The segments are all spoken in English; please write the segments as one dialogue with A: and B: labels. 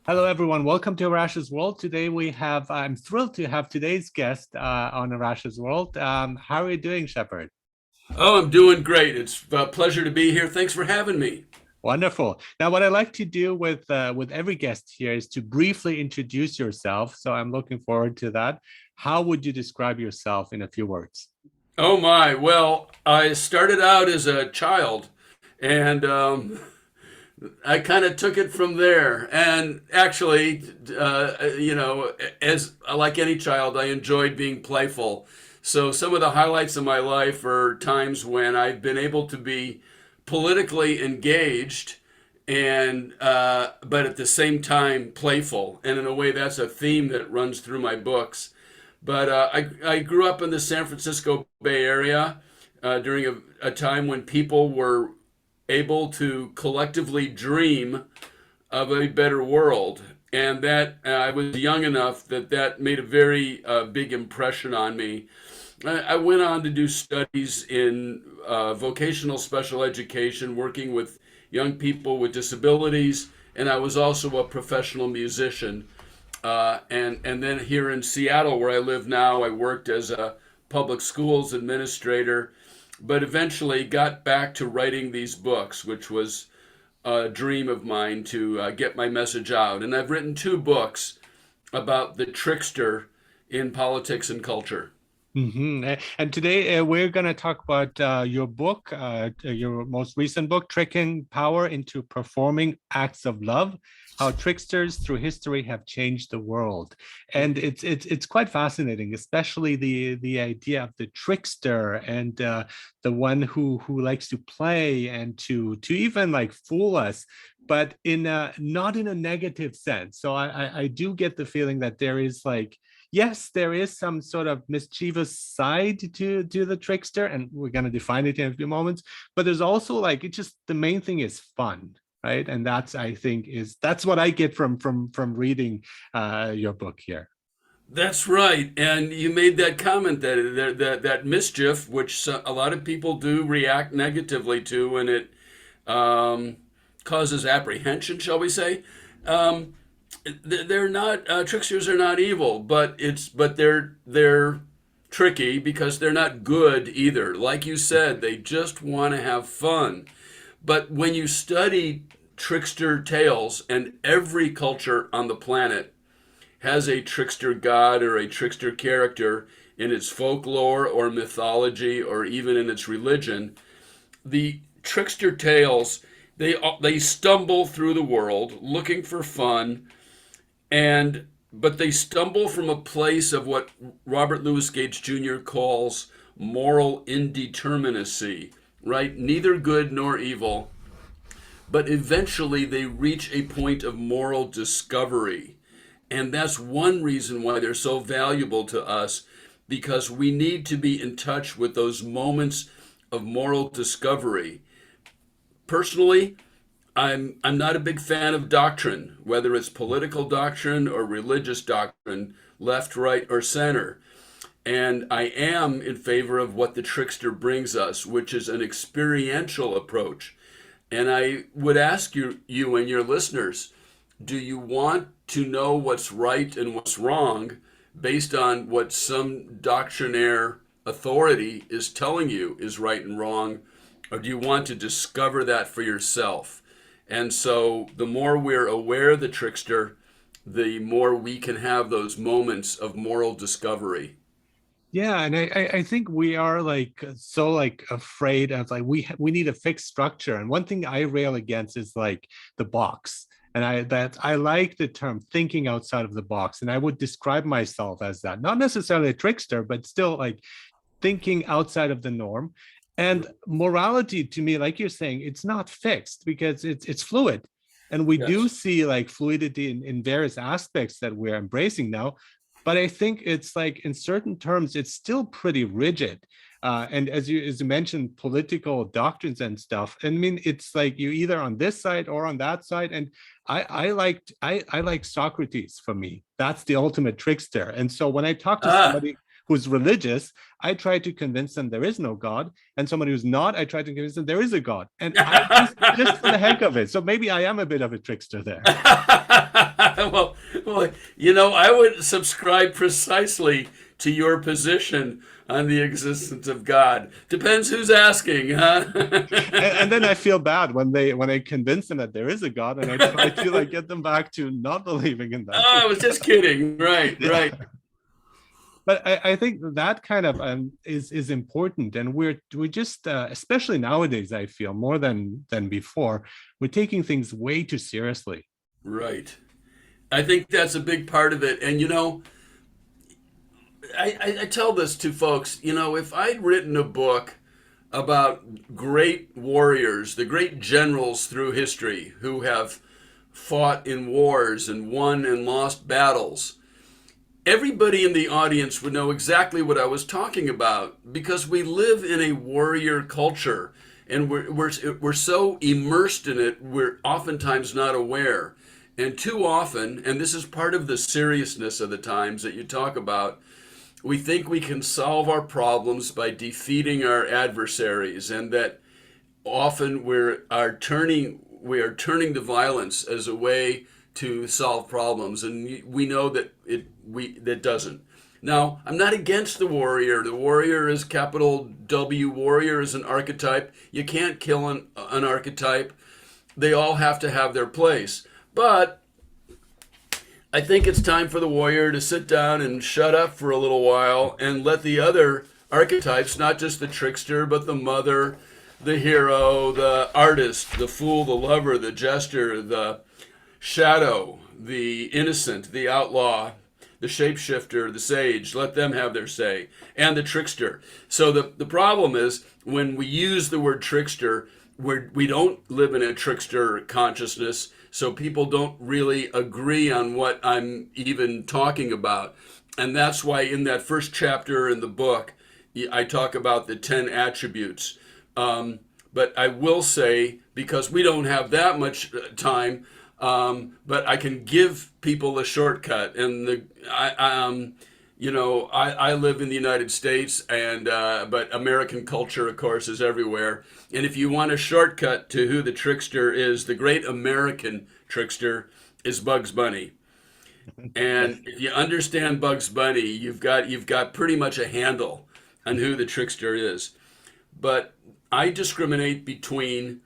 A: Hello, everyone. Welcome to Arash's World. Today I'm thrilled to have today's guest on Arash's World. How are you doing, Shepard?
B: Oh, I'm doing great. It's a pleasure to be here. Thanks for having me.
A: Wonderful. Now, what I like to do with every guest here is to briefly introduce yourself. So I'm looking forward to that. How would you describe yourself in a few words?
B: Oh my. Well, I started out as a child and I kind of took it from there. And actually, as like any child, I enjoyed being playful. So some of the highlights of my life are times when I've been able to be politically engaged and but at the same time playful. And in a way, that's a theme that runs through my books. But I grew up in the San Francisco Bay Area during a time when people were able to collectively dream of a better world. And that I was young enough that made a very big impression on me. I went on to do studies in vocational special education, working with young people with disabilities, and I was also a professional musician. And then here in Seattle, where I live now, I worked as a public schools administrator, but eventually got back to writing these books, which was a dream of mine to get my message out. And I've written two books about the trickster in politics and culture.
A: And today we're going to talk about your book, your most recent book, Tricking Power into Performing Acts of Love: How Tricksters Through History Have Changed the World. And it's quite fascinating, especially the idea of the trickster and the one who likes to play and to even like fool us, but in a not in a negative sense. So I do get the feeling that there is like, yes, there is some sort of mischievous side to the trickster, and we're going to define it in a few moments. But there's also like, it's just the main thing is fun, right? And that's, I think, that's what I get from reading your book here.
B: That's right, and you made that comment that mischief, which a lot of people do react negatively to, and it um, causes apprehension, shall we say? Um, they're not tricksters are not evil, but they're tricky because they're not good either. Like you said, they just want to have fun. But when you study trickster tales, and every culture on the planet has a trickster god or a trickster character in its folklore or mythology or even in its religion, the trickster tales they stumble through the world looking for fun, and but they stumble from a place of what Robert Louis Gates Jr. calls moral indeterminacy, right? Neither good nor evil, but eventually they reach a point of moral discovery. And that's one reason why they're so valuable to us, because we need to be in touch with those moments of moral discovery. Personally, I'm not a big fan of doctrine, whether it's political doctrine or religious doctrine, left, right, or center. And I am in favor of what the trickster brings us, which is an experiential approach. And I would ask you and your listeners, do you want to know what's right and what's wrong based on what some doctrinaire authority is telling you is right and wrong? Or do you want to discover that for yourself? And so the more we're aware of the trickster, the more we can have those moments of moral discovery.
A: Yeah, and I think we are like so like afraid of like we need a fixed structure. And one thing I rail against is like the box. And I like the term thinking outside of the box. And I would describe myself as that, not necessarily a trickster, but still like thinking outside of the norm. And morality to me, like you're saying, it's not fixed because it's fluid. And we do
B: Yes.
A: see like fluidity in various aspects that we're embracing now. But I think it's like in certain terms, it's still pretty rigid. And as you mentioned, political doctrines and stuff. I mean, it's like you either on this side or on that side. And I like Socrates for me. That's the ultimate trickster. And so when I talk to
B: Ah,
A: somebody who's religious, I try to convince them there is no God, and somebody who's not, I try to convince them there is a God, and I just for the heck of it. So maybe I am a bit of a trickster there.
B: Well, I would subscribe precisely to your position on the existence of God. Depends who's asking, huh?
A: And then I feel bad when I convince them that there is a God, and I try to like get them back to not believing in that.
B: Oh, I was just kidding. Right,
A: Yeah.
B: right.
A: But I think that kind of is important, and we're just especially nowadays, I feel more than before, we're taking things way too seriously.
B: Right. I think that's a big part of it. And I tell this to folks, if I'd written a book about great warriors, the great generals through history who have fought in wars and won and lost battles, everybody in the audience would know exactly what I was talking about, because we live in a warrior culture, and we're so immersed in it, we're oftentimes not aware. And too often, and this is part of the seriousness of the times that you talk about, we think we can solve our problems by defeating our adversaries, and that often we are turning to violence as a way to solve problems, and we know that that doesn't. Now, I'm not against the warrior. The warrior is capital W. Warrior is an archetype. You can't kill an archetype. They all have to have their place. But I think it's time for the warrior to sit down and shut up for a little while and let the other archetypes, not just the trickster, but the mother, the hero, the artist, the fool, the lover, the jester, the shadow, the innocent, the outlaw, the shapeshifter, the sage, let them have their say, and the trickster. So the problem is, when we use the word trickster, we don't live in a trickster consciousness, so people don't really agree on what I'm even talking about. And that's why in that first chapter in the book, I talk about the 10 attributes. But I will say, because we don't have that much time, but I can give people a shortcut. And I live in the United States, and but American culture, of course, is everywhere. And if you want a shortcut to who the trickster is, the great American trickster is Bugs Bunny.
A: Yes.
B: And if you understand Bugs Bunny, you've got pretty much a handle on who the trickster is. But I discriminate between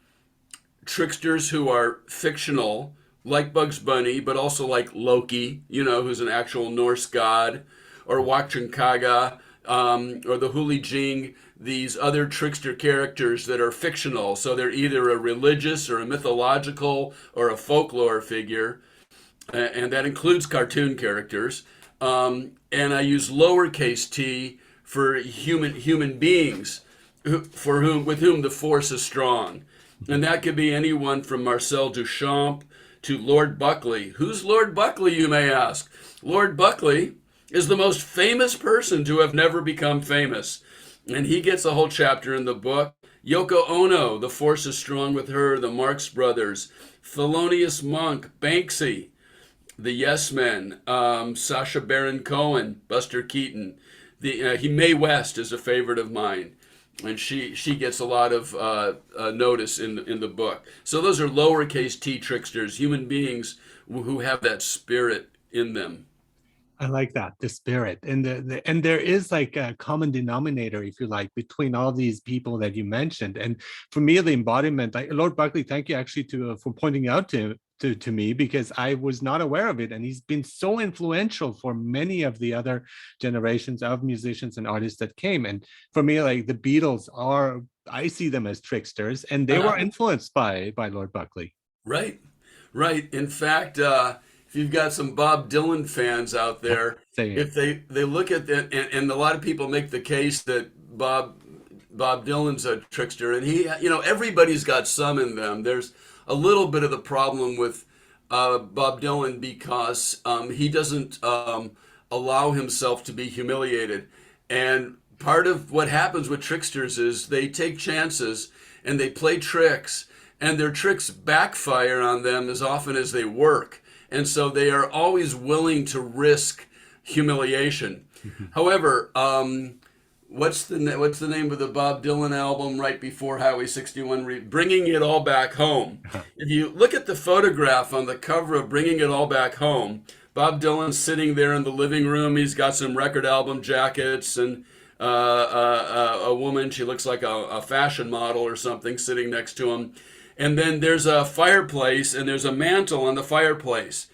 B: tricksters who are fictional, like Bugs Bunny, but also like Loki, who's an actual Norse god, or Wachankaga, or the Huli Jing, these other trickster characters that are fictional. So they're either a religious or a mythological or a folklore figure, and that includes cartoon characters. And I use lowercase t for human beings, with whom the force is strong. And that could be anyone from Marcel Duchamp to Lord Buckley. Who's Lord Buckley, you may ask? Lord Buckley is the most famous person to have never become famous. And he gets a whole chapter in the book. Yoko Ono, the force is strong with her, the Marx Brothers, Thelonious Monk, Banksy, the Yes Men, Sacha Baron Cohen, Buster Keaton. Mae West is a favorite of mine, and she gets a lot of notice in the book. So those are lowercase t tricksters, human beings who have that spirit in them.
A: I like that, the spirit, and and there is like a common denominator, if you like, between all these people that you mentioned. And for me, the embodiment, Lord Buckley, thank you actually for pointing out to me, because I was not aware of it, and he's been so influential for many of the other generations of musicians and artists that came. And for me, like the Beatles I see them as tricksters, and they were influenced by Lord Buckley.
B: Right, right. In fact, if you've got some Bob Dylan fans out there, if they look at that, and a lot of people make the case that Bob Dylan's a trickster, and everybody's got some in them. There's a little bit of the problem with Bob Dylan, because he doesn't allow himself to be humiliated. And part of what happens with tricksters is they take chances and they play tricks, and their tricks backfire on them as often as they work. And so they are always willing to risk humiliation.
A: Mhm.
B: However, what's the name of the Bob Dylan album right before Highway 61? Bringing It All Back Home. If you look at the photograph on the cover of Bringing It All Back Home, Bob Dylan's sitting there in the living room. He's got some record album jackets and a woman. She looks like a fashion model or something sitting next to him. And then there's a fireplace and there's a mantle on the fireplace.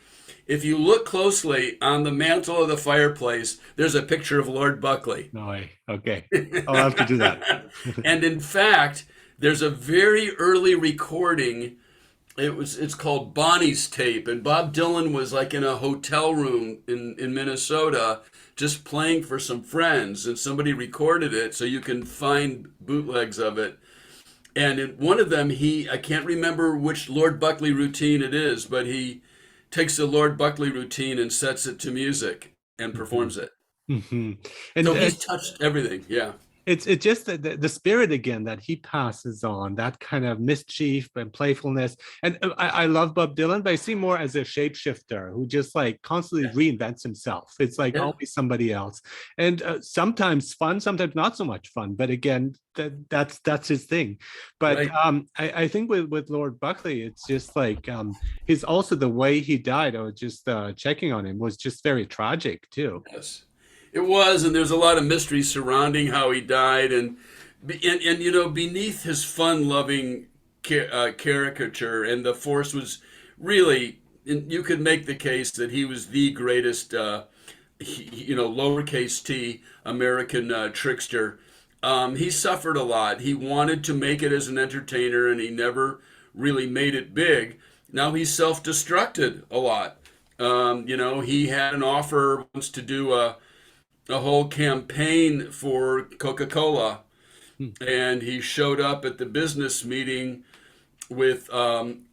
B: If you look closely on the mantle of the fireplace, there's a picture of Lord Buckley.
A: No way. Okay. I'll have to do that.
B: And in fact, there's a very early recording. It's called Bonnie's tape, and Bob Dylan was like in a hotel room in Minnesota just playing for some friends, and somebody recorded it, so you can find bootlegs of it. And in one of them, I can't remember which Lord Buckley routine it is, but he takes the Lord Buckley routine and sets it to music and
A: Mhm.
B: performs it.
A: Mhm. And
B: So he's touched everything. Yeah.
A: it's just the spirit again that he passes on, that kind of mischief and playfulness. And I love Bob Dylan, but I see more as a shapeshifter who just like constantly
B: Yeah.
A: reinvents himself. It's like
B: Yeah.
A: always somebody else, and sometimes fun, sometimes not so much fun. But again, that's his thing. But
B: Right.
A: I think with Lord Buckley, it's just like he's also the way he died. I was just checking on him was just very tragic too.
B: Yes. It was, and there's a lot of mystery surrounding how he died, and you know, beneath his fun-loving caricature, and the force was really, and you could make the case that he was the greatest, you know, lowercase t American trickster. He suffered a lot. He wanted to make it as an entertainer, and he never really made it big. Now he's self-destructed a lot. You know, he had an offer once to do a whole campaign for Coca-Cola,
A: Hmm.
B: and he showed up at the business meeting with a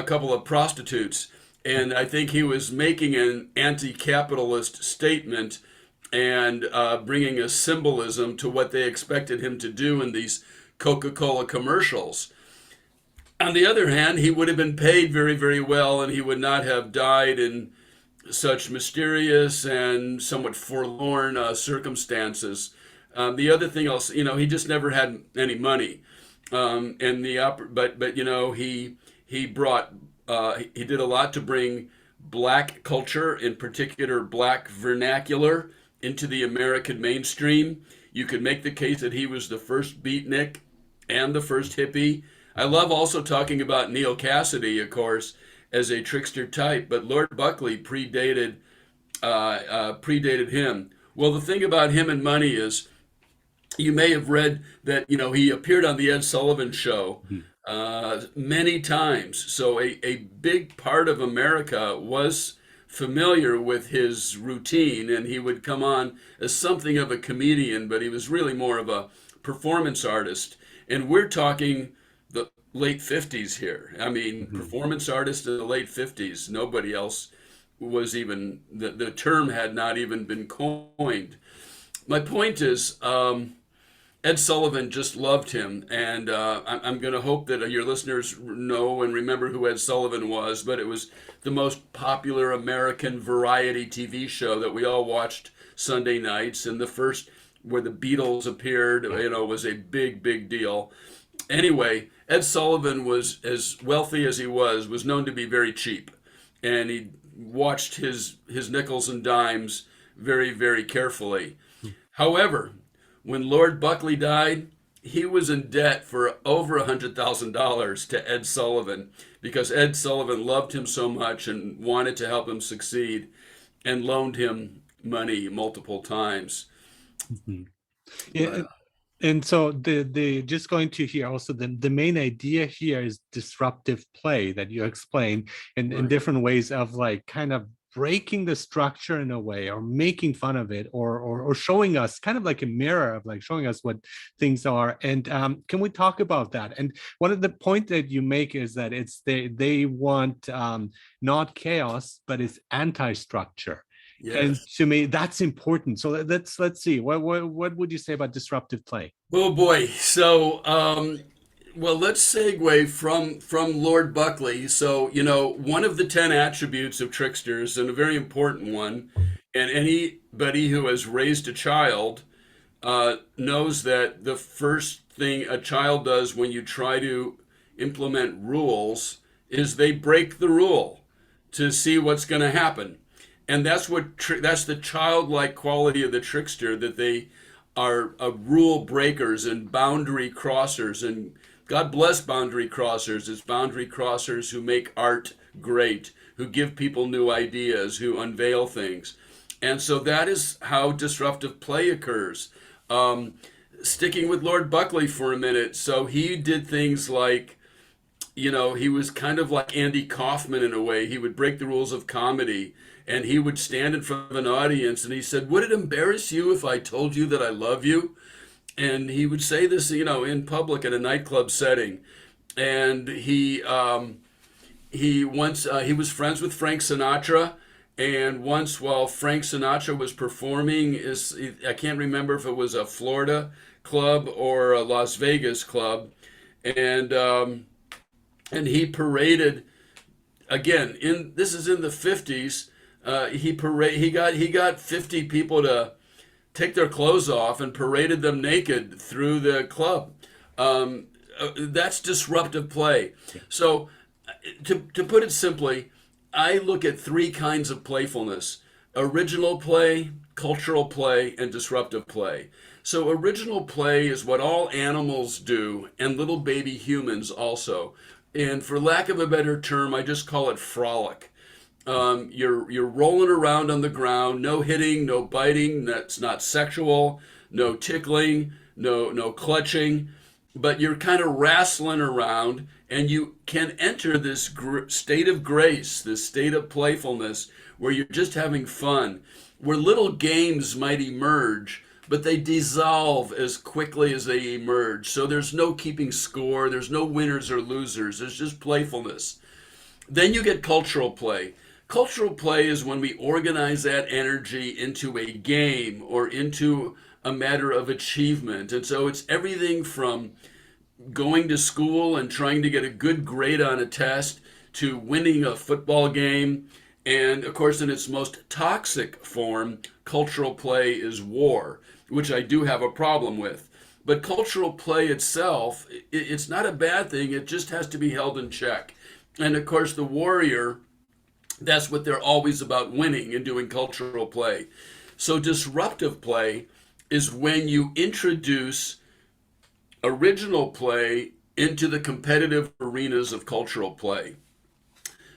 B: couple of prostitutes, and I think he was making an anti-capitalist statement and bringing a symbolism to what they expected him to do in these Coca-Cola commercials. On the other hand, he would have been paid very, very well, and he would not have died in such mysterious and somewhat forlorn circumstances. The other thing else, you know, he just never had any money, and but you know, he brought he did a lot to bring black culture, in particular black vernacular, into the American mainstream. You could make the case that he was the first beatnik and the first hippie. I love also talking about Neil Cassidy, of course, as a trickster type, but Lord Buckley predated him. Well, the thing about him and money is, you may have read that you know he appeared on the Ed Sullivan Show
A: Mhm.
B: many times. So a big part of America was familiar with his routine, and he would come on as something of a comedian, but he was really more of a performance artist. And we're talking the late 50s here. I mean,
A: Mhm.
B: performance artist in the late 50s. Nobody else was even, the term had not even been coined. My point is, Ed Sullivan just loved him, and I'm going to hope that your listeners know and remember who Ed Sullivan was. But it was the most popular American variety TV show that we all watched Sunday nights, and the first where the Beatles appeared, you know, was a big, big deal. Anyway, Ed Sullivan was, as wealthy as he was known to be very cheap, and he watched his nickels and dimes very, very carefully. However, when Lord Buckley died, he was in debt for over $100,000 to Ed Sullivan because Ed Sullivan loved him so much and wanted to help him succeed and loaned him money multiple times.
A: Mhm. Yeah,
B: But
A: and so the just going to here also the main idea here is disruptive play that you explain in
B: right,
A: different ways of like kind of breaking the structure in a way or making fun of it or showing us kind of like a mirror of like showing us what things are. And can we talk about that? And one of the point that you make is that it's they want not chaos but it's anti-structure. And
B: yes.
A: to me, that's important. So let's see. What would you say about disruptive play?
B: Oh boy. So, well, let's segue from Lord Buckley. So, you know, one of the 10 attributes of tricksters, and a very important one, And anybody who has raised a child knows that the first thing a child does when you try to implement rules is they break the rule to see what's going to happen. And that's the childlike quality of the trickster, that they are rule breakers and boundary crossers. And God bless boundary crossers. It's boundary crossers who make art great, who give people new ideas, who unveil things. And so that is how disruptive play occurs. Um, Sticking with Lord Buckley for a minute, so he did things like, he was kind of like Andy Kaufman in a way. He would break the rules of comedy, and he would stand in front of an audience and he said, "Would it embarrass you if I told you that I love you?" And he would say this, in public in a nightclub setting. And he once he was friends with Frank Sinatra, and once while Frank Sinatra was performing, I can't remember if it was a Florida club or a Las Vegas club, and he paraded again. In This is in the 50s. He got 50 people to take their clothes off and paraded them naked through the club. That's disruptive play. So, to put it simply, I look at three kinds of playfulness: original play, cultural play, and disruptive play. So, original play is what all animals do, and little baby humans also. And for lack of a better term, I just call it frolic. You're rolling around on the ground, no hitting, no biting. That's not sexual. No tickling, no clutching, but you're kind of wrestling around, and you can enter this state of grace, this state of playfulness, where you're just having fun, where little games might emerge, but they dissolve as quickly as they emerge. So there's no keeping score. There's no winners or losers. There's just playfulness. Then you get cultural play. Cultural play is when we organize that energy into a game or into a matter of achievement. And so it's everything from going to school and trying to get a good grade on a test to winning a football game. And of course, in its most toxic form, cultural play is war, which I do have a problem with. But cultural play itself, it's not a bad thing. It just has to be held in check. And of course, the warrior, that's what they're always about, winning and doing cultural play. So disruptive play is when you introduce original play into the competitive arenas of cultural play.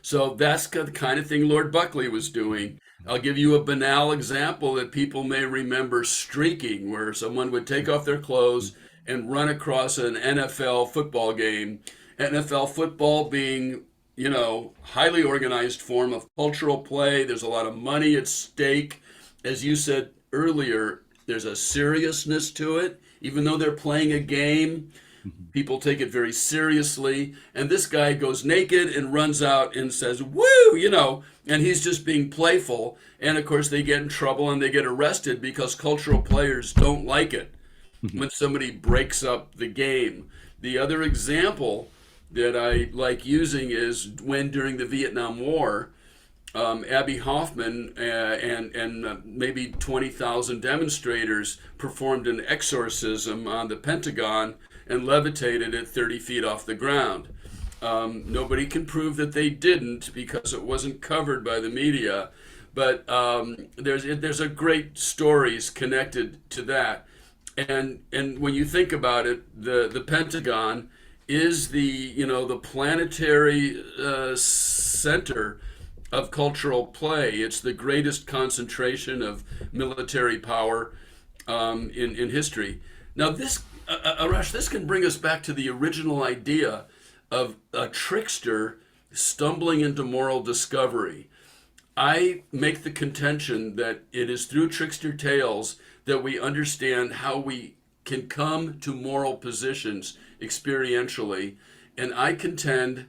B: So that's the kind of thing Lord Buckley was doing. I'll give you a banal example that people may remember: streaking, where someone would take off their clothes and run across an NFL football game. NFL football being, highly organized form of cultural play. There's a lot of money at stake. As you said earlier, there's a seriousness to it. Even though they're playing a game, people take it very seriously. And this guy goes naked and runs out and says, "Woo!" And he's just being playful. And of course, they get in trouble and they get arrested because cultural players don't like it when somebody breaks up the game. The other example that I like using is when during the Vietnam War, Abby Hoffman and maybe 20,000 demonstrators performed an exorcism on the Pentagon and levitated it 30 feet off the ground. Nobody can prove that they didn't because it wasn't covered by the media, but there's a great stories connected to that. And when you think about it, the Pentagon is the planetary center of cultural play. It's the greatest concentration of military power in history. Now, Arash, this can bring us back to the original idea of a trickster stumbling into moral discovery. I make the contention that it is through trickster tales that we understand how we can come to moral positions experientially. And I contend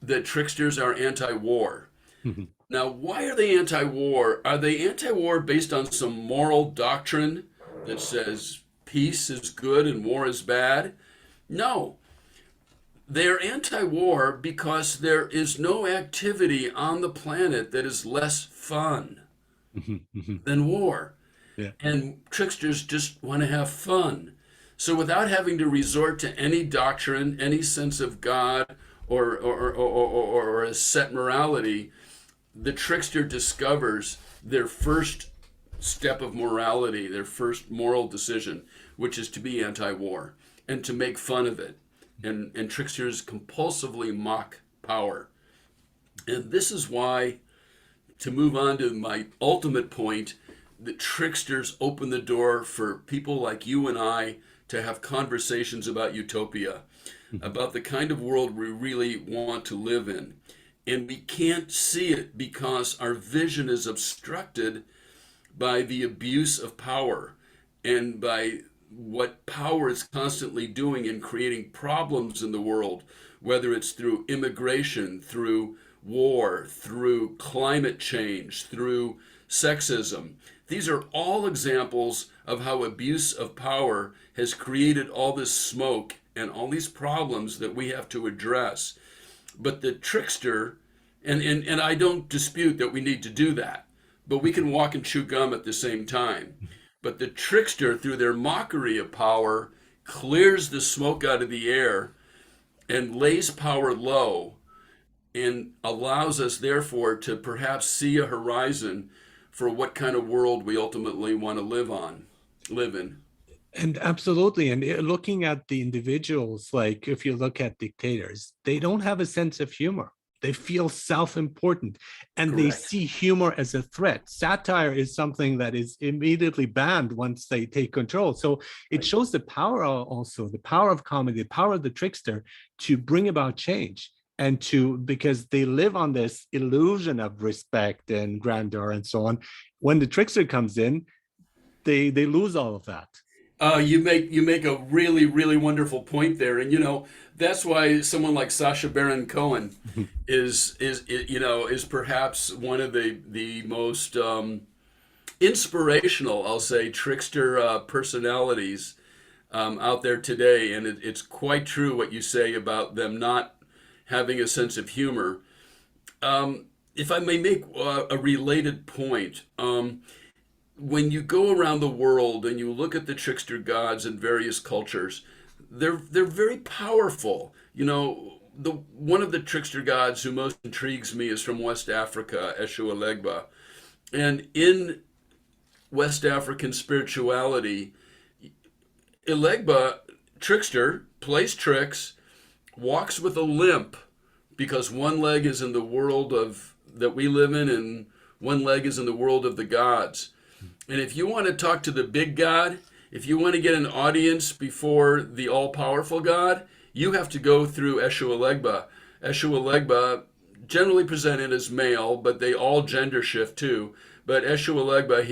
B: that tricksters are anti-war. Now, why are they anti-war? Are they anti-war based on some moral doctrine that says peace is good and war is bad? No. They're anti-war because there is no activity on the planet that is less fun.
A: Mhm, mhm.
B: than war.
A: Yeah.
B: And tricksters just want to have fun. So without having to resort to any doctrine, any sense of God, or a set morality, the trickster discovers their first step of morality, their first moral decision, which is to be anti-war and to make fun of it. And tricksters compulsively mock power. And this is why, to move on to my ultimate point, the tricksters open the door for people like you and I to have conversations about utopia,
A: Mhm.
B: about the kind of world we really want to live in. And we can't see it because our vision is obstructed by the abuse of power and by what power is constantly doing in creating problems in the world, whether it's through immigration, through war, through climate change, through sexism. These are all examples of how abuse of power has created all this smoke and all these problems that we have to address. But the trickster, and I don't dispute that we need to do that, but we can walk and chew gum at the same time. But the trickster, through their mockery of power, clears the smoke out of the air and lays power low and allows us, therefore, to perhaps see a horizon for what kind of world we ultimately want to live in.
A: And absolutely. And looking at the individuals, like if you look at dictators, they don't have a sense of humor. They feel self-important and they
B: Correct.
A: see humor as a threat. Satire is something that is immediately banned once they take control. So it
B: Right.
A: shows the power also, the power of comedy, the power of the trickster to bring about change and to, because they live on this illusion of respect and grandeur and so on. When the trickster comes in, they lose all of that.
B: You make a really wonderful point there, and that's why someone like Sacha Baron Cohen is perhaps one of the most inspirational, I'll say, trickster personalities out there today. And it's quite true what you say about them not having a sense of humor. If I may make a related point, when you go around the world and you look at the trickster gods in various cultures, they're very powerful. The one of the trickster gods who most intrigues me is from West Africa, Eshu Elegba. And in West African spirituality, Elegba, trickster, plays tricks, walks with a limp because one leg is in the world of that we live in and one leg is in the world of the gods. And if you want to talk to the big God, if you want to get an audience before the all-powerful God, you have to go through Eshu Elegba. Eshu Elegba, generally presented as male, but they all gender shift too. But Eshu Elegba,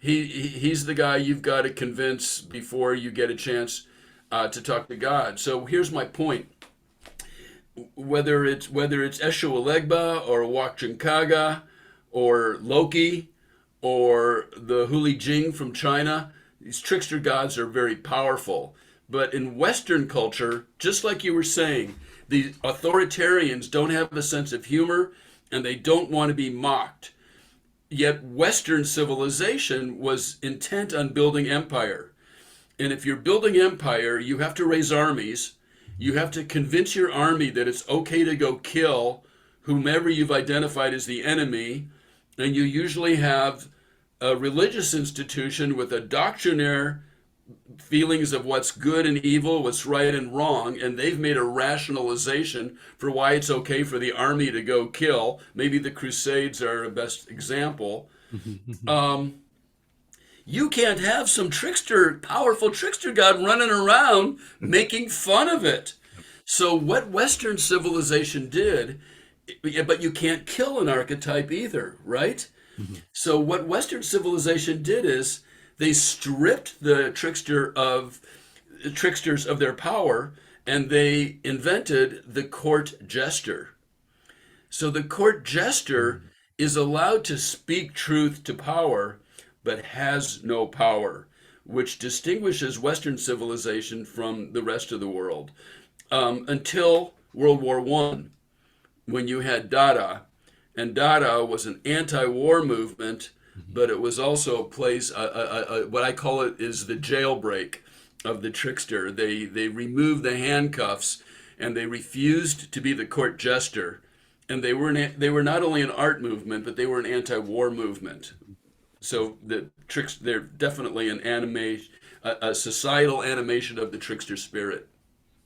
B: he's the guy you've got to convince before you get a chance to talk to God. So here's my point: whether it's Eshu Elegba or Wakchankaga or Loki or the Huli Jing from China, these trickster gods are very powerful. But in Western culture, just like you were saying, the authoritarians don't have a sense of humor and they don't want to be mocked. Yet Western civilization was intent on building empire. And if you're building empire, you have to raise armies. You have to convince your army that it's okay to go kill whomever you've identified as the enemy. And you usually have a religious institution with a doctrinaire feelings of what's good and evil, what's right and wrong, and they've made a rationalization for why it's okay for the army to go kill. Maybe the Crusades are a best example. Um, you can't have some trickster, powerful trickster god running around making fun of it. So what Western civilization did, but you can't kill an archetype either, right? So what Western civilization did is they stripped the tricksters of their power, and they invented the court jester. So the court jester is allowed to speak truth to power, but has no power, which distinguishes Western civilization from the rest of the world. Until World War I, when you had Dada, And Dada was an anti-war movement,
A: Mhm.
B: but it was also a place. What I call it is the jailbreak of the trickster. They removed the handcuffs, and they refused to be the court jester. And they were not only an art movement, but they were an anti-war movement. So the tricks they're definitely an a societal animation of the trickster spirit.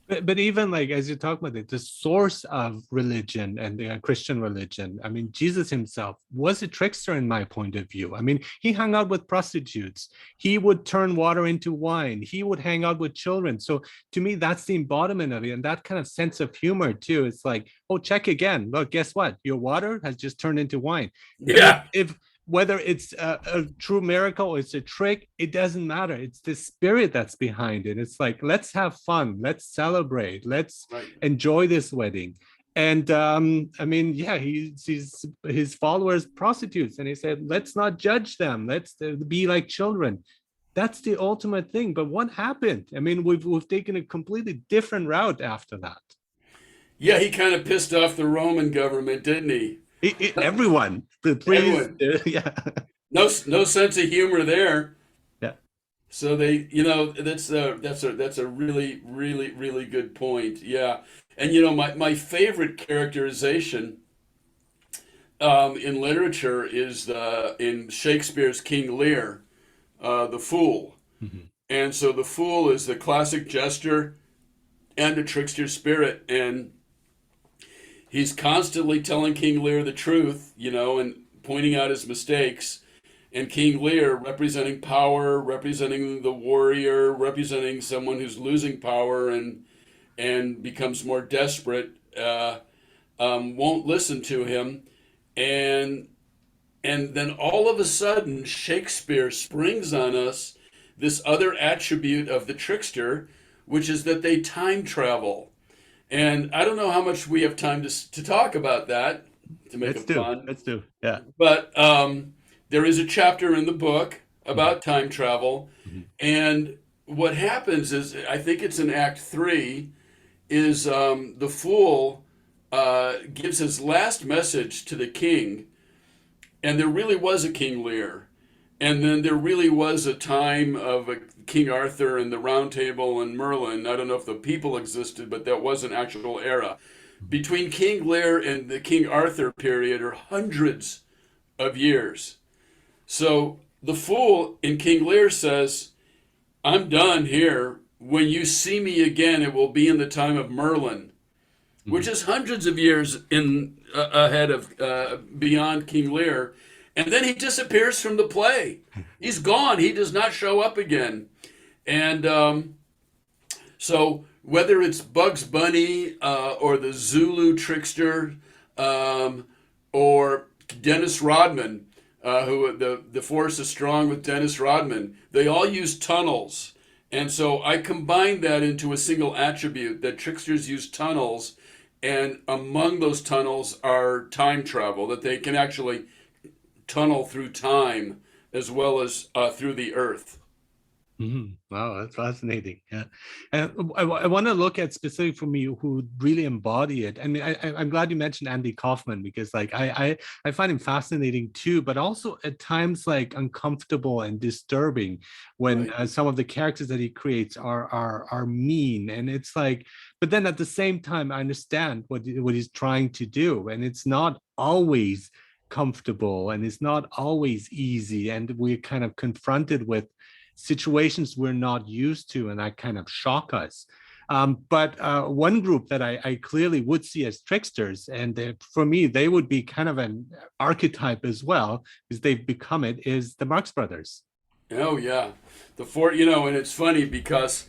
A: But even like as you talk about it, the source of religion and the Christian religion, I mean, Jesus himself was a trickster in my point of view. I mean, he hung out with prostitutes. He would turn water into wine. He would hang out with children. So to me, that's the embodiment of it. And that kind of sense of humor too. It's like, oh, check again. Look, guess what? Your water has just turned into wine. I mean,
B: Yeah,
A: if whether it's a true miracle or it's a trick, it doesn't matter. It's the spirit that's behind it. It's like, let's have fun, let's celebrate, let's
B: right.
A: enjoy this wedding. And I mean, yeah, he sees his followers prostitutes, and he said, let's not judge them. Let's be like children. That's the ultimate thing. But what happened? I mean, we've taken a completely different route after that.
B: Yeah, he kind of pissed off the Roman government, didn't he?
A: Everyone, the priest,
B: Everyone.
A: yeah,
B: No sense of humor there.
A: yeah.
B: So that's a really good point. Yeah, and my favorite characterization in literature is in Shakespeare's King Lear, the fool.
A: Mhm.
B: And so the fool is the classic jester and a trickster spirit, and he's constantly telling King Lear the truth, and pointing out his mistakes. And King Lear, representing power, representing the warrior, representing someone who's losing power and becomes more desperate, won't listen to him, and then all of a sudden Shakespeare springs on us this other attribute of the trickster, which is that they time travel. And I don't know how much we have time to talk about that to make
A: Let's
B: it
A: do.
B: fun,
A: Let's do. Yeah.
B: but there is a chapter in the book
A: Mhm.
B: about time travel.
A: Mhm.
B: And what happens is, I think it's in Act 3, is the fool gives his last message to the king. And there really was a King Lear. And then there really was a time of a King Arthur and the Round Table and Merlin. I don't know if the people existed, but that was an actual era. Between King Lear and the King Arthur period are hundreds of years. So the fool in King Lear says, I'm done here. When you see me again, it will be in the time of Merlin, which
A: Mhm.
B: is hundreds of years in ahead of beyond King Lear. And then he disappears from the play. He's gone. He does not show up again. And so whether it's Bugs Bunny or the Zulu trickster um, or Dennis Rodman, who the force is strong with Dennis Rodman, they all use tunnels. And so I combined that into a single attribute that tricksters use tunnels, and among those tunnels are time travel, that they can actually tunnel through time as well as through the earth.
A: Wow, that's fascinating. Yeah, and I want to look at specific for me who really embody it. I mean, I'm glad you mentioned Andy Kaufman because, like, I find him fascinating too, but also at times like uncomfortable and disturbing when
B: Right.
A: some of the characters that he creates are mean, and it's like, but then at the same time, I understand what he's trying to do, and it's not always comfortable and it's not always easy, and we're kind of confronted with situations we're not used to, and that kind of shock us. But one group that I clearly would see as tricksters, and for me, they would be kind of an archetype as well, because they've become it, is the Marx Brothers.
B: Oh yeah, and it's funny because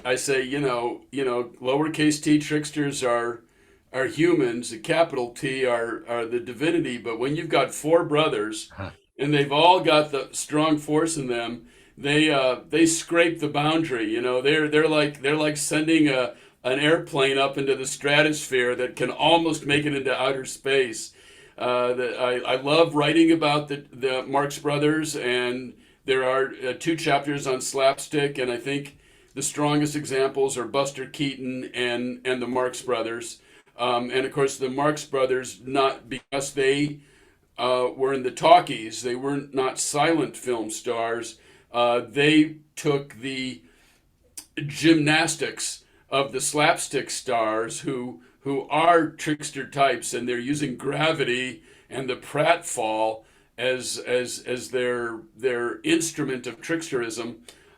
B: I say, lowercase t tricksters are humans. The capital T are the divinity. But when you've got four brothers,
A: Huh.
B: and they've all got the strong force in them, they scrape the boundary. They're like sending an airplane up into the stratosphere that can almost make it into outer space. I love writing about the Marx Brothers, and there are two chapters on slapstick, and I think the strongest examples are Buster Keaton and the Marx Brothers. And of course, the Marx Brothers, not because they were in the talkies, they were not silent film stars. They took the gymnastics of the slapstick stars who are trickster types, and they're using gravity and the pratfall as their instrument of tricksterism.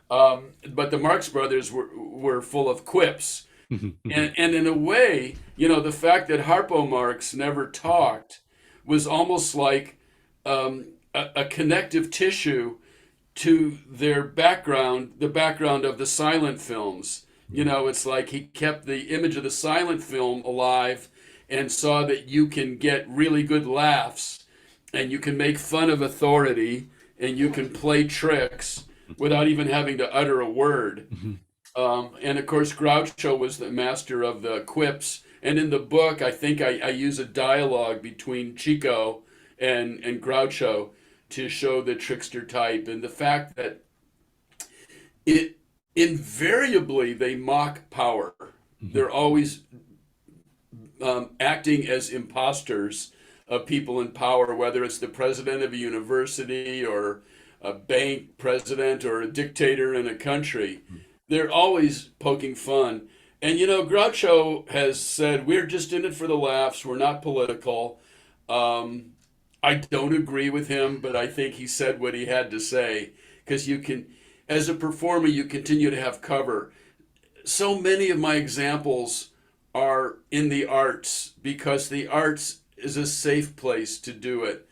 B: But the Marx Brothers were full of quips. And in a way, the fact that Harpo Marx never talked was almost like a connective tissue to their background, the background of the silent films. It's like he kept the image of the silent film alive and saw that you can get really good laughs and you can make fun of authority and you can play tricks without even having to utter a word. And of course, Groucho was the master of the quips. And in the book, I think I use a dialogue between Chico and Groucho to show the trickster type and the fact that it invariably they mock power. They're always acting as imposters of people in power, whether it's the president of a university or a bank president or a dictator in a country. They're always poking fun. And Groucho has said, we're just in it for the laughs. We're not political. I don't agree with him, but I think he said what he had to say because as a performer, you continue to have cover. So many of my examples are in the arts because the arts is a safe place to do it.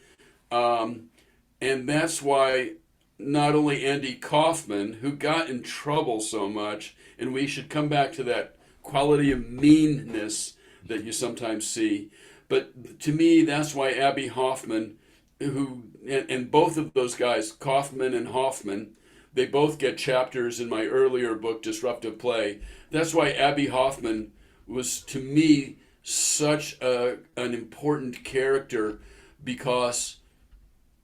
B: And that's why not only Andy Kaufman, who got in trouble so much, and we should come back to that quality of meanness that you sometimes see, but to me, that's why Abby Hoffman, and both of those guys, Kaufman and Hoffman, they both get chapters in my earlier book, Disruptive Play. That's why Abby Hoffman was, to me, such an important character because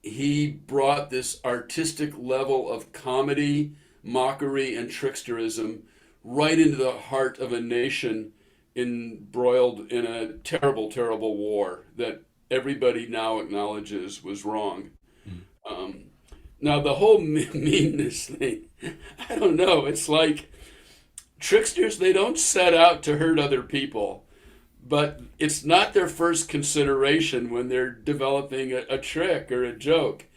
B: he brought this artistic level of comedy, mockery, and tricksterism right into the heart of a nation embroiled in a terrible, terrible war that everybody now acknowledges was wrong. Now, the whole meanness thing, I don't know. It's like tricksters, they don't set out to hurt other people, but it's not their first consideration when they're developing a trick or a joke.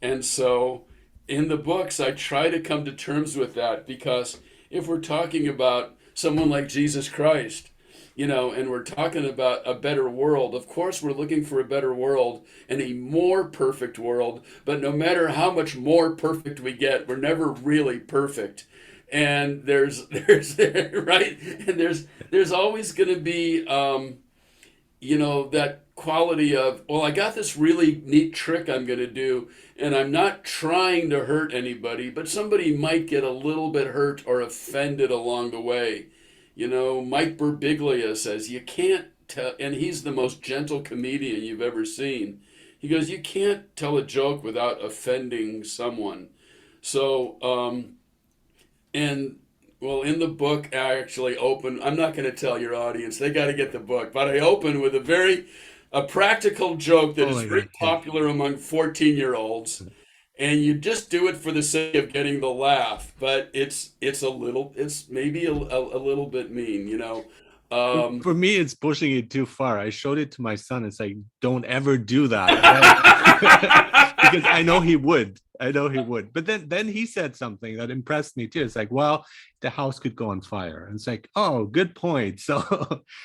B: And so in the books, I try to come to terms with that because if we're talking about someone like Jesus Christ, and we're talking about a better world. Of course, we're looking for a better world and a more perfect world. But no matter how much more perfect we get, we're never really perfect. And there's right, and there's always going to be, that quality of, well, I got this really neat trick I'm going to do, and I'm not trying to hurt anybody, but somebody might get a little bit hurt or offended along the way. Mike Birbiglia says, you can't tell, and he's the most gentle comedian you've ever seen. He goes, you can't tell a joke without offending someone. So, and well, in the book, I actually open, I'm not going to tell your audience, they got to get the book, but I open with a practical joke that is very popular among 14-year-olds. And you just do it for the sake of getting the laugh, but it's maybe a little bit mean.
A: For me, it's pushing it too far. I showed it to my son. It's like, don't ever do that. Because I know he would. But then he said something that impressed me too. It's like, well, the house could go on fire. And it's like, oh, good point. So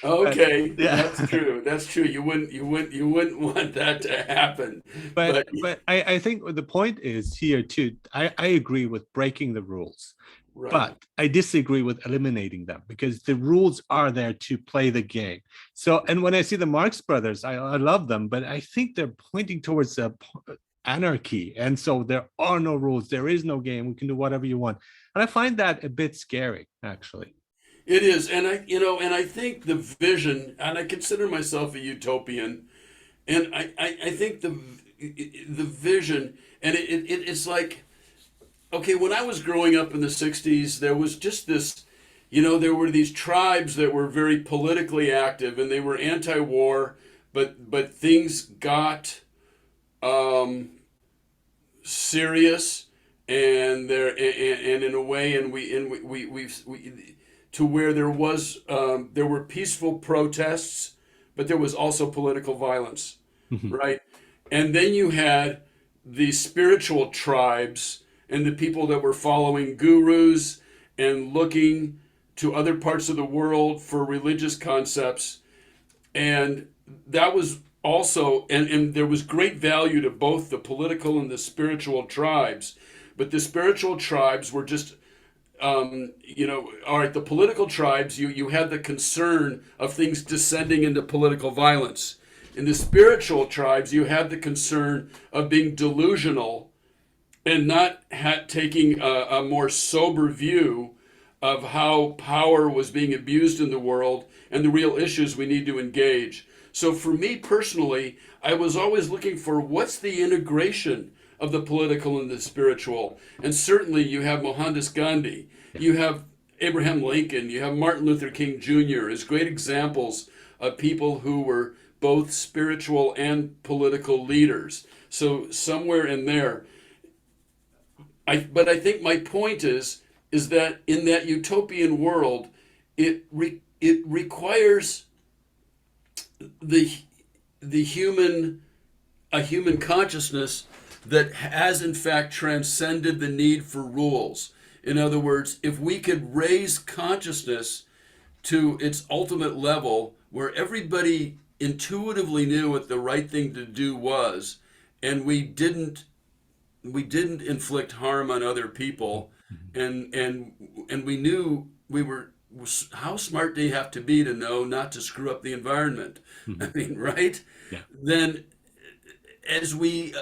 B: okay, that's true. That's true. You wouldn't want that to happen.
A: But I think the point is here too. I agree with breaking the rules. Right. But I disagree with eliminating them because the rules are there to play the game. So, and when I see the Marx Brothers, I love them, but I think they're pointing towards anarchy. And so there are no rules. There is no game. We can do whatever you want. And I find that a bit scary, actually.
B: It is. And I think the vision, and I consider myself a utopian, and I think the vision, and it's like, okay, when I was growing up in the 60s, there was just this, there were these tribes that were very politically active and they were anti-war, but things got um, serious, and in a way, we to where there were peaceful protests, but there was also political violence,
A: Mhm.
B: right? And then you had the spiritual tribes and the people that were following gurus and looking to other parts of the world for religious concepts. And that was also, and there was great value to both the political and the spiritual tribes. But the spiritual tribes were just, all right, the political tribes, you had the concern of things descending into political violence. In the spiritual tribes, you had the concern of being delusional and not taking a more sober view of how power was being abused in the world and the real issues we need to engage. So for me personally, I was always looking for what's the integration of the political and the spiritual. And certainly you have Mohandas Gandhi,
A: Yeah.
B: you have Abraham Lincoln, you have Martin Luther King Jr. as great examples of people who were both spiritual and political leaders. So somewhere in there, but I think my point is that in that utopian world, it requires the the human a human consciousness that has in fact transcended the need for rules. In other words, if we could raise consciousness to its ultimate level where everybody intuitively knew what the right thing to do was, and we didn't inflict harm on other people,
A: Mhm.
B: and we knew we were how smart do you have to be to know not to screw up the environment? I
A: Mhm.
B: mean, right?
A: Yeah.
B: Then as we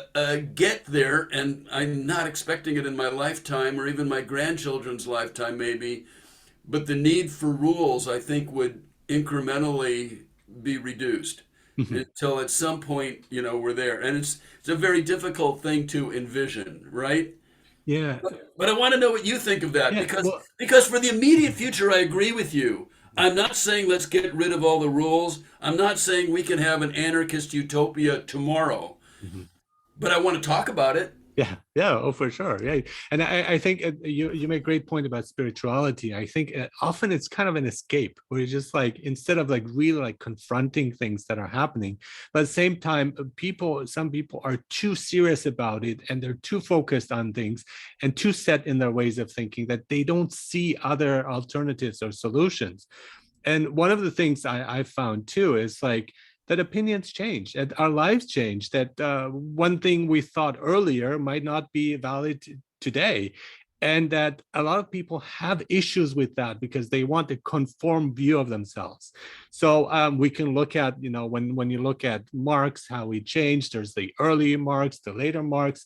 B: get there, and I'm not expecting it in my lifetime or even my grandchildren's lifetime, maybe, but the need for rules, I think, would incrementally be reduced
A: Mhm.
B: until at some point, we're there. And it's a very difficult thing to envision, right?
A: Yeah.
B: But I want to know what you think of that,
A: Yeah.
B: because
A: Well,
B: for the immediate future, I agree with you. I'm not saying let's get rid of all the rules. I'm not saying we can have an anarchist utopia tomorrow,
A: mhm.
B: but I want to talk about it.
A: Yeah, yeah, oh, for sure. Yeah. And I think you make a great point about spirituality. I think often it's kind of an escape where you're just like, instead of like really like confronting things that are happening, but at the same time, some people are too serious about it and they're too focused on things and too set in their ways of thinking that they don't see other alternatives or solutions. And one of the things I found too is like that opinions change, that our lives change, that one thing we thought earlier might not be valid today. And that a lot of people have issues with that because they want a conform view of themselves. So we can look at, when you look at Marx, how he changed, there's the early Marx, the later Marx,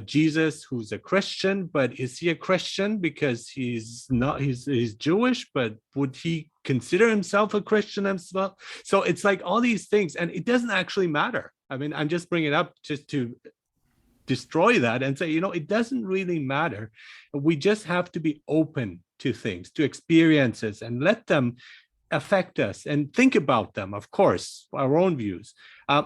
A: Jesus, who's a Christian, but is he a Christian because he's not? He's Jewish, but would he consider himself a Christian himself? So it's like all these things, and it doesn't actually matter. I mean, I'm just bringing it up just to destroy that and say, it doesn't really matter. We just have to be open to things, to experiences, and let them affect us and think about them, of course, our own views.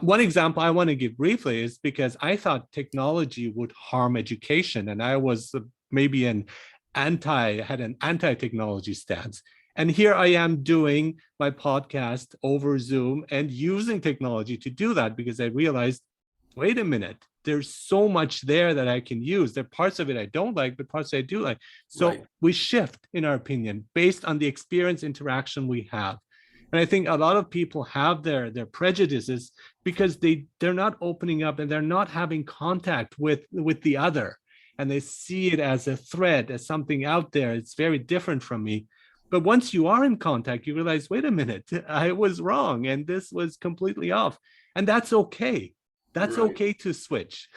A: One example I want to give briefly is because I thought technology would harm education, and I was maybe had an anti-technology stance. And here I am doing my podcast over Zoom and using technology to do that because I realized, wait a minute, there's so much there that I can use. There are parts of it I don't like, but parts I do like.
B: Right.
A: So we shift in our opinion based on the experience interaction we have. And I think a lot of people have their prejudices because they're not opening up and they're not having contact with the other. And they see it as a threat, as something out there. It's very different from me. But once you are in contact, you realize, wait a minute, I was wrong and this was completely off. And that's okay. That's
B: Right.
A: okay to switch.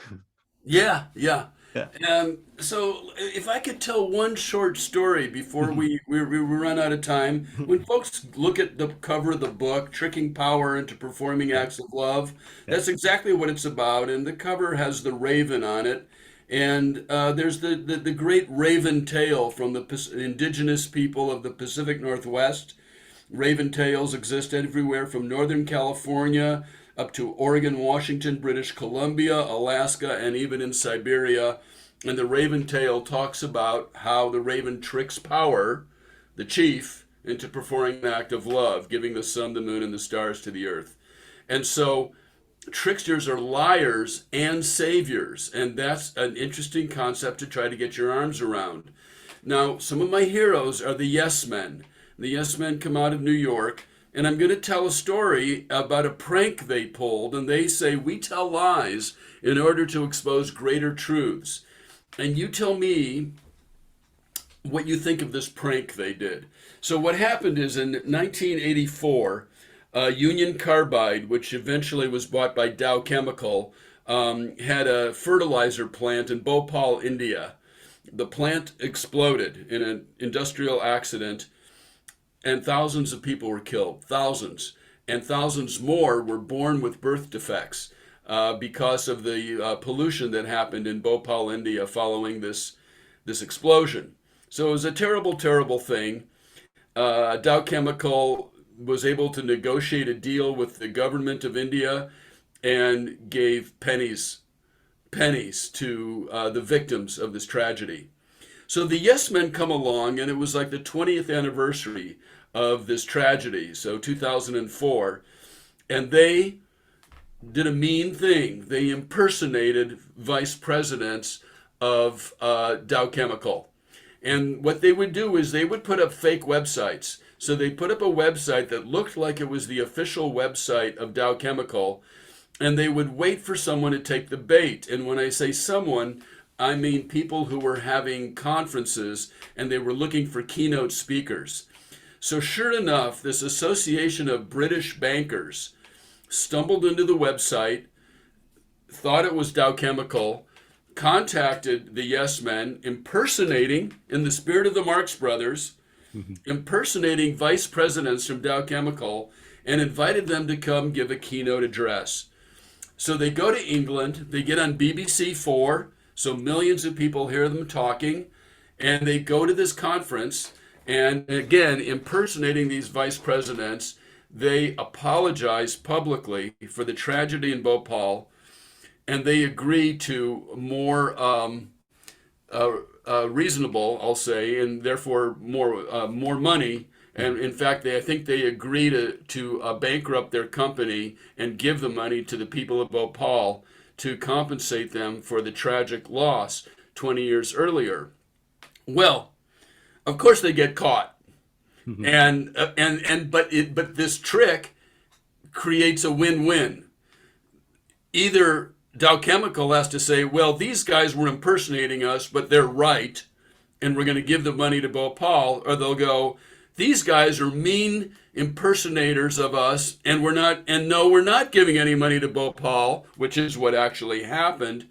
B: Yeah, yeah.
A: Yeah.
B: So if I could tell one short story before we run out of time, when folks look at the cover of the book, Tricking Power into Performing
A: Yeah.
B: Acts of Love,
A: Yeah.
B: that's exactly what it's about. And the cover has the raven on it. And there's the great raven tale from the indigenous people of the Pacific Northwest. Raven tales exist everywhere from Northern California up to Oregon, Washington, British Columbia, Alaska, and even in Siberia. And the raven tale talks about how the raven tricks power, the chief, into performing an act of love, giving the sun, the moon, and the stars to the earth. And so tricksters are liars and saviors, and that's an interesting concept to try to get your arms around. Now, some of my heroes are the yes men. The yes men come out of New York, and I'm going to tell a story about a prank they pulled, and they say we tell lies in order to expose greater truths. And you tell me what you think of this prank they did. So what happened is in 1984, Union Carbide, which eventually was bought by Dow Chemical, had a fertilizer plant in Bhopal, India. The plant exploded in an industrial accident, and thousands of people were killed. Thousands. And thousands more were born with birth defects because of the pollution that happened in Bhopal, India following this explosion. So it was a terrible, terrible thing. Dow Chemical was able to negotiate a deal with the government of India and gave pennies to the victims of this tragedy. So the yes men come along, and it was like the 20th anniversary of this tragedy, so 2004, and they did a mean thing. They impersonated vice presidents of Dow Chemical. And what they would do is they would put up fake websites. So they put up a website that looked like it was the official website of Dow Chemical, and they would wait for someone to take the bait. And when I say someone, I mean people who were having conferences and they were looking for keynote speakers. So sure enough, this association of British bankers stumbled into the website, thought it was Dow Chemical, contacted the yes men, impersonating, in the spirit of the Marx brothers, impersonating vice presidents from Dow Chemical, and invited them to come give a keynote address. So they go to England, they get on BBC4, so millions of people hear them talking, and they go to this conference, and again, impersonating these vice presidents, they apologize publicly for the tragedy in Bhopal, and they agree to more reasonable, I'll say, and therefore more money. And in fact, I think they agree to bankrupt their company and give the money to the people of Bhopal to compensate them for the tragic loss 20 years earlier. Well, of course they get caught, but this trick creates a win-win. Either Dow Chemical has to say, well, these guys were impersonating us, but they're right, and we're going to give the money to Bhopal, or they'll go, these guys are mean impersonators of us, and we're not giving any money to Bhopal, which is what actually happened.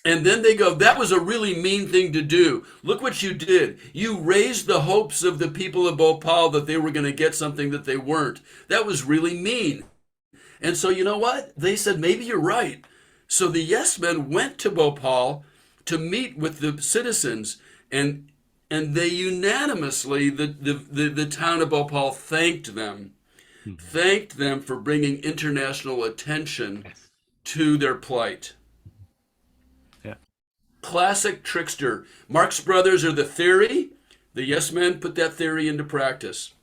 B: And then they go, that was a really mean thing to do. Look what you did. You raised the hopes of the people of Bhopal that they were going to get something that they weren't. That was really mean. And so you know what? They said, maybe you're right. So the yes men went to Bhopal to meet with the citizens, and they unanimously, the town of Bhopal thanked them for bringing international attention to their plight.
A: Yeah.
B: Classic trickster. Marx brothers are the theory. The yes men put that theory into practice.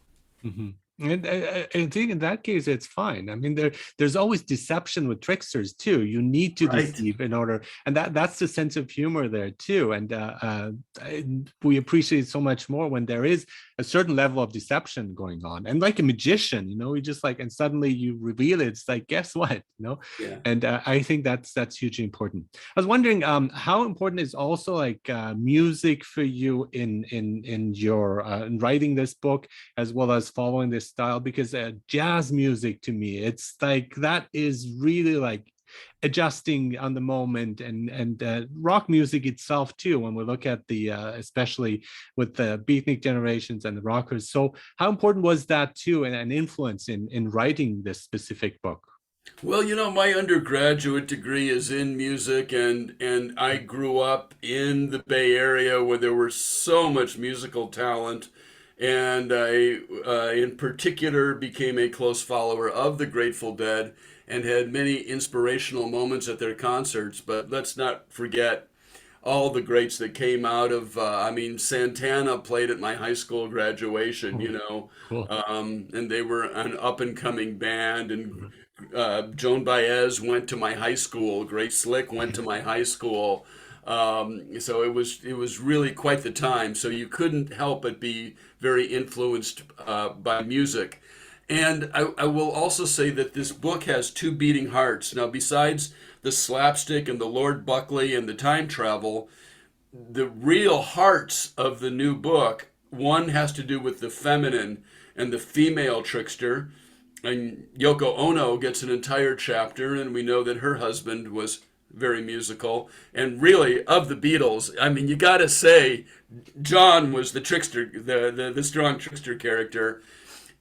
A: And I think in that case, it's fine. I mean, there's always deception with tricksters too. You need to deceive in order, and that's the sense of humor there too. And we appreciate so much more when there is a certain level of deception going on. And like a magician, you just like, and suddenly you reveal it. It's like, guess what,
B: Yeah.
A: And I think that's hugely important. I was wondering, how important is also like music for you in your in writing this book, as well as following this style? Because jazz music, to me, it's like that is really like adjusting on the moment, and rock music itself too, when we look at the especially with the beatnik generations and the rockers. So how important was that too, and an influence in writing this specific book?
B: Well, my undergraduate degree is in music, and I grew up in the Bay Area where there was so much musical talent, and I, in particular, became a close follower of the Grateful Dead and had many inspirational moments at their concerts. But let's not forget all the greats that came out of, I mean, Santana played at my high school graduation,
A: Oh, cool.
B: and they were an up and coming band. And Joan Baez went to my high school. Grace Slick went to my high school. So it was really quite the time. So you couldn't help but be very influenced by music. And I will also say that this book has two beating hearts. Now, besides the slapstick and the Lord Buckley and the time travel, the real hearts of the new book, one has to do with the feminine and the female trickster. And Yoko Ono gets an entire chapter, and we know that her husband was very musical. And really, of the Beatles, I mean, you got to say, John was the trickster, the strong trickster character.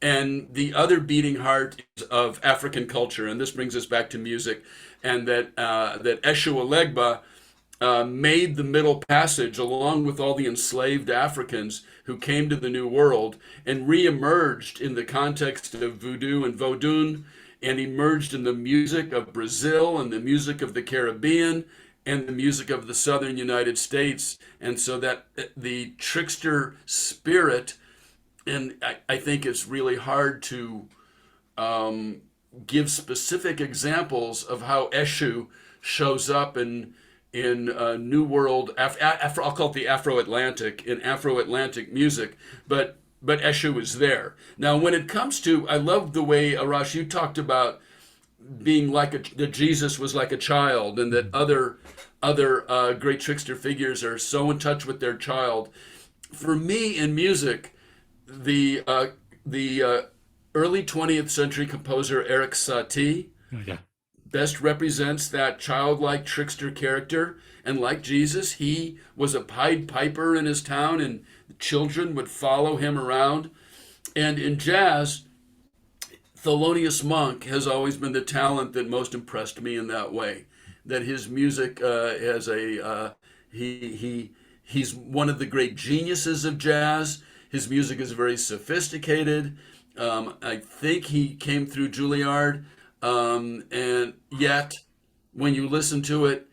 B: And the other beating heart is of African culture, and this brings us back to music, and that Eshu Alegba made the Middle Passage along with all the enslaved Africans who came to the New World and reemerged in the context of voodoo and vodun, and emerged in the music of Brazil and the music of the Caribbean and the music of the southern United States. And so that the trickster spirit, and I think it's really hard to give specific examples of how Eshu shows up in New World Afro, I'll call it the Afro-Atlantic, in Afro-Atlantic music, but Eshu is there. Now, when it comes to, I love the way Arash you talked about being that Jesus was like a child, and that other great trickster figures are so in touch with their child. For me, in music, the early 20th century composer Eric Satie
A: Oh, yeah.
B: best represents that childlike trickster character. And like Jesus, he was a Pied Piper in his town, and children would follow him around. And in jazz, Thelonious Monk has always been the talent that most impressed me in that way. That his music has he's one of the great geniuses of jazz. His music is very sophisticated. I think he came through Juilliard, and yet when you listen to it,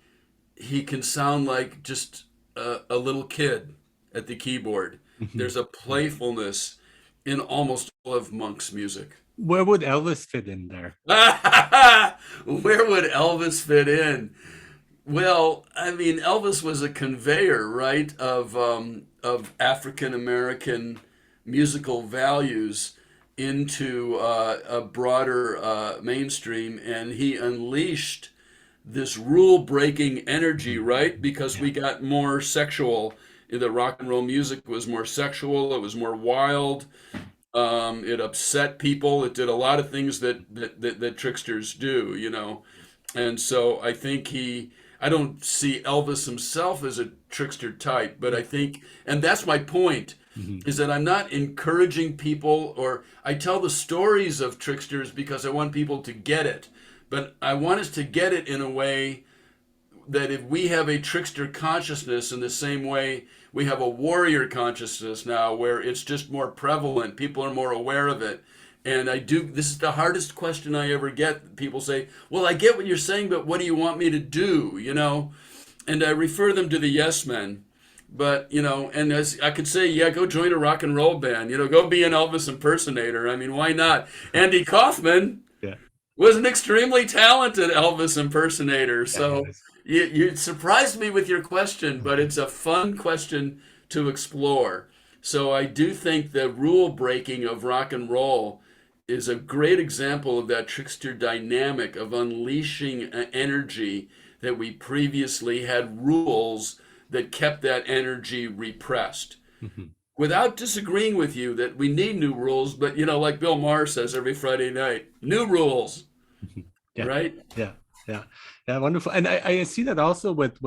B: he can sound like just a little kid at the keyboard.
A: Mhm.
B: There's a playfulness in almost all of Monk's music.
A: Where would Elvis fit in there?
B: Where would Elvis fit in? Well, I mean, Elvis was a conveyor, right, of African American musical values into a broader mainstream, and he unleashed this rule-breaking energy, right? Because
A: Yeah.
B: we got more sexual. The rock and roll music was more sexual. It was more wild. It upset people. It did a lot of things that tricksters do, And so I think I don't see Elvis himself as a trickster type, but I think, and that's my point,
A: Mhm.
B: is that I'm not encouraging people, or I tell the stories of tricksters because I want people to get it. But I want us to get it in a way that if we have a trickster consciousness in the same way we have a warrior consciousness now, where it's just more prevalent, people are more aware of it. And this is the hardest question I ever get. People say, well, I get what you're saying, but what do you want me to do? And I refer them to the yes men. But, and as I could say, yeah, go join a rock and roll band, go be an Elvis impersonator. I mean, why not? Andy Kaufman
A: Yeah.
B: was an extremely talented Elvis impersonator.
A: Yeah, he
B: So
A: is.
B: you surprised me with your question, but
A: Mhm.
B: it's a fun question to explore. So I do think the rule breaking of rock and roll is a great example of that trickster dynamic of unleashing energy that we previously had rules that kept that energy repressed.
A: Mhm.
B: Without disagreeing with you that we need new rules, but like Bill Maher says every Friday night, new rules,
A: Mhm. Yeah,
B: right?
A: yeah, yeah, yeah. Wonderful. And I see that also with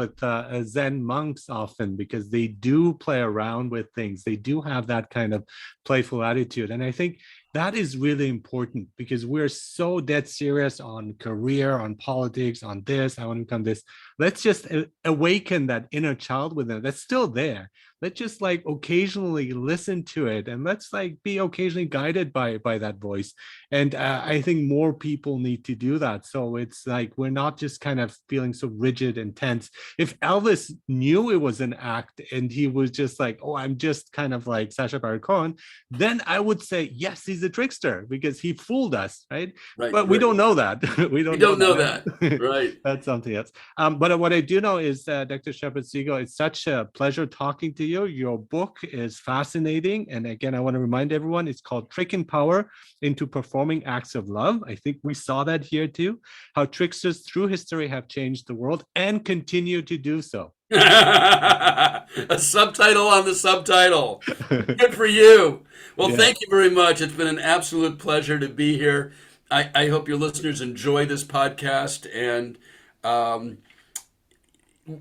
A: Zen monks often, because they do play around with things. They do have that kind of playful attitude. And I think that is really important because we're so dead serious on career, on politics, on this. I want to become this. Let's just awaken that inner child within that's still there. Let's just like occasionally listen to it, and let's like be occasionally guided by that voice. And I think more people need to do that. So it's like we're not just kind of feeling so rigid and tense. If Elvis knew it was an act and he was just like, oh, I'm just kind of like Sacha Baron Cohen, then I would say, yes, he's a trickster because he fooled us, right?
B: Right,
A: But we
B: right.
A: don't know that. We
B: We
A: don't know
B: don't know
A: that.
B: that. Right.
A: That's something else. But what I do know is, Dr. Shepard Siegel, it's such a pleasure talking to you. Your book is fascinating. And again, I want to remind everyone, it's called Tricking Power into Performing Acts of Love. I think we saw that here too, how tricksters through history have changed the world and continue to do so.
B: A subtitle on the subtitle. Good for you. Well,
A: Yeah.
B: thank you very much. It's been an absolute pleasure to be here. I hope your listeners enjoy this podcast. And um,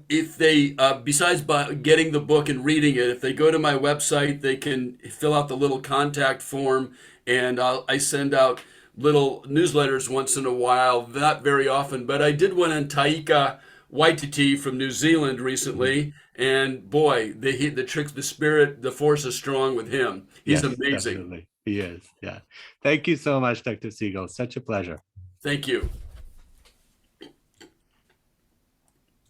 B: if they, besides getting the book and reading it, if they go to my website, they can fill out the little contact form, and I send out little newsletters once in a while, not very often, but I did one on Taika Waititi from New Zealand recently, and boy, the trick, the spirit, the force is strong with him. He's
A: Yes,
B: amazing.
A: definitely. He is. Yeah. Thank you so much, Dr. Siegel. Such a pleasure.
B: Thank you.